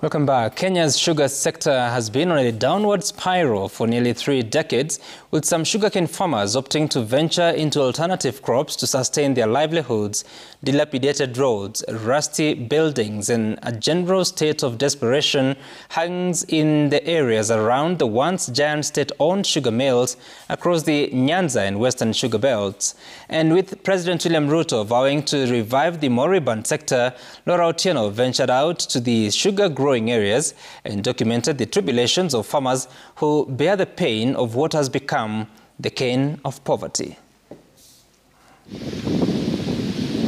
Welcome back. Kenya's sugar sector has been on a downward spiral for nearly 3 decades, with some sugarcane farmers opting to venture into alternative crops to sustain their livelihoods. Dilapidated roads, rusty buildings, and a general state of desperation hangs in the areas around the once giant state-owned sugar mills across the Nyanza and Western sugar belts. And with President William Ruto vowing to revive the moribund sector, Laura Otieno ventured out to the sugar growing areas and documented the tribulations of farmers who bear the pain of what has become the cane of poverty.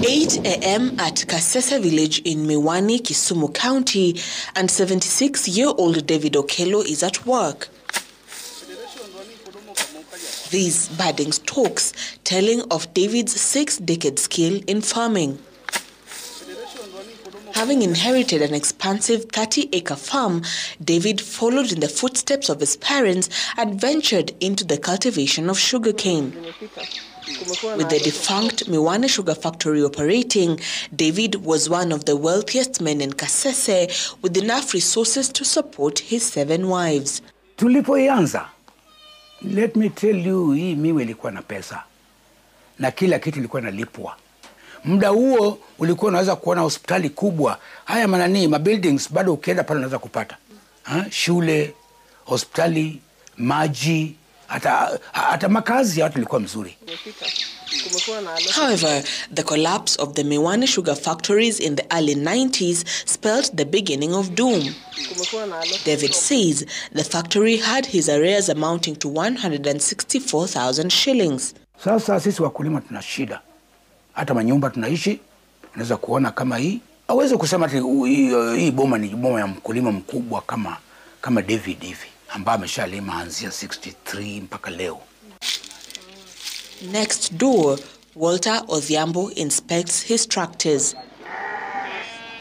8 a.m. at Kasese village in Miwani, Kisumu County, and 76-year-old David Okello is at work. These budding stalks telling of David's 6-decade skill in farming. Having inherited an expansive 30-acre farm, David followed in the footsteps of his parents and ventured into the cultivation of sugarcane. With the defunct Miwani sugar factory operating, David was one of the wealthiest men in Kasese with enough resources to support his 7 wives. Tulipoanza, let me tell you, hii miwa ilikuwa na pesa na kila kitu ilikuwa nalipwa. Muda huo ulikuwa unaweza kuona hospitali kubwa. Haya manani, buildings bado ukienda pale unaweza kupata. Shule, hospitali, maji, hata makazi ya watu ilikuwa mzuri. However, the collapse of the Miwani sugar factories in the early 90s spelled the beginning of doom. David says the factory had his arrears amounting to 164,000 shillings. Sasa sisi wakulima tuna shida. Hata manyumba tunaishi, unaweza kuona kama hii. Hawezi kusema ati hii boma ni boma ya mkulima mkubwa kama David hivi, ambaye ameshalima anzia 63 mpaka leo. Next door, Walter Odhiambo inspects his tractors.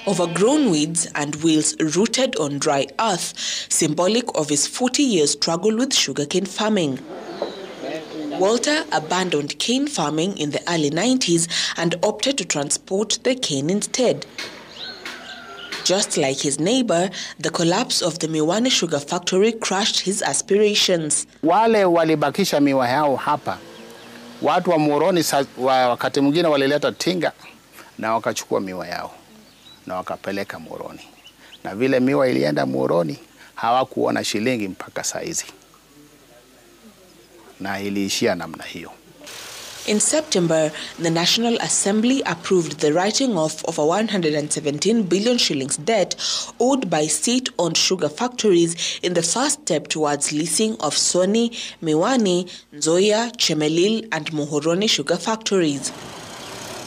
Overgrown weeds and wheels rooted on dry earth, symbolic of his 40-year struggle with sugarcane farming. Walter abandoned cane farming in the early 90s and opted to transport the cane instead. Just like his neighbor, the collapse of the Miwani sugar factory crushed his aspirations. Wale walibakisha miwa yao hapa. Watu wa Moroni wakati mwingine walileta tinga na wakachukua miwa yao na wakapeleka Moroni. Na vile miwa ilienda Moroni, hawakuona shilingi mpaka saizi. Na iliishia namna hiyo. In September, the National Assembly approved the writing off of a 117 billion shillings debt owed by state-owned sugar factories in the first step towards leasing of Soni, Miwani, Nzoia, Chemelil, and Muhoroni sugar factories.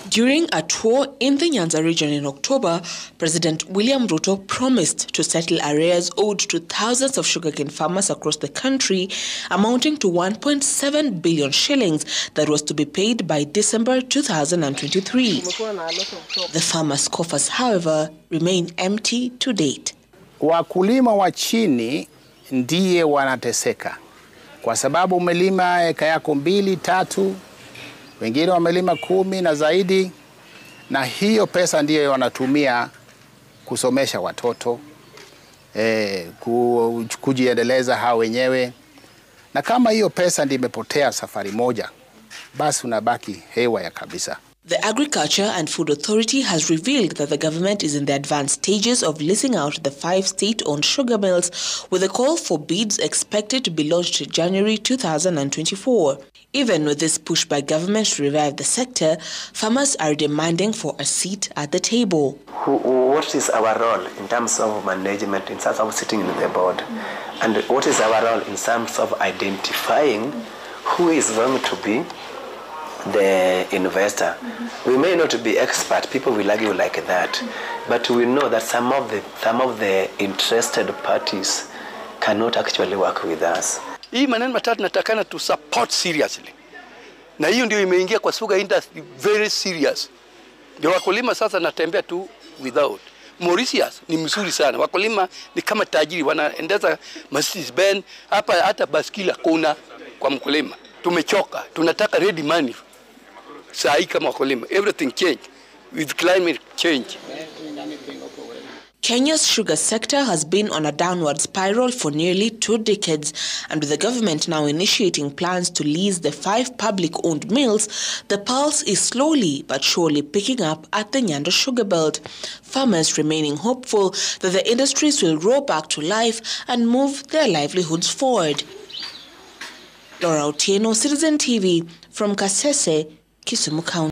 During a tour in the Nyanza region in October, President William Ruto promised to settle arrears owed to thousands of sugarcane farmers across the country, amounting to 1.7 billion shillings that was to be paid by December 2023. The farmers' coffers, however, remain empty to date. Wakulima wa chini ndiye wanateseka kwa sababu umelima eka yako 2, 3, wengine wamelima 10 na zaidi, na hiyo pesa ndiyo wanatumia kusomesha watoto, kujiendeleza hao wenyewe. Na kama hiyo pesa ndiyo imepotea safari moja, basi unabaki hewa ya kabisa. The Agriculture and Food Authority has revealed that the government is in the advanced stages of leasing out the 5 state-owned sugar mills, with a call for bids expected to be launched January 2024. Even with this push by government to revive the sector, farmers are demanding for a seat at the table. What is our role in terms of management, in terms of sitting in the board? And what is our role in terms of identifying who is going to be the investor? We may not be expert, people will argue like that, but we know that some of the interested parties cannot actually work with us. Hii maneno matatu natakana to support seriously. Na hiyo ndio imeingia kwa sugar industry very serious. Ndio wakulima sasa natembea tu without. Mauritius ni mzuri sana. Wakulima ni kama tajiri, wanaendeza Mercedes Benz, hapa hata baskila kuna kwa mkulima. Tumechoka, tunataka ready money. Saa hii kama wakulima, everything change with climate change. Kenya's sugar sector has been on a downward spiral for nearly 2 decades, and with the government now initiating plans to lease the 5 public-owned mills, the pulse is slowly but surely picking up at the Nyanza sugar belt. Farmers remaining hopeful that the industries will roar back to life and move their livelihoods forward. Laura Otieno, Citizen TV, from Kasese, Kisumu County.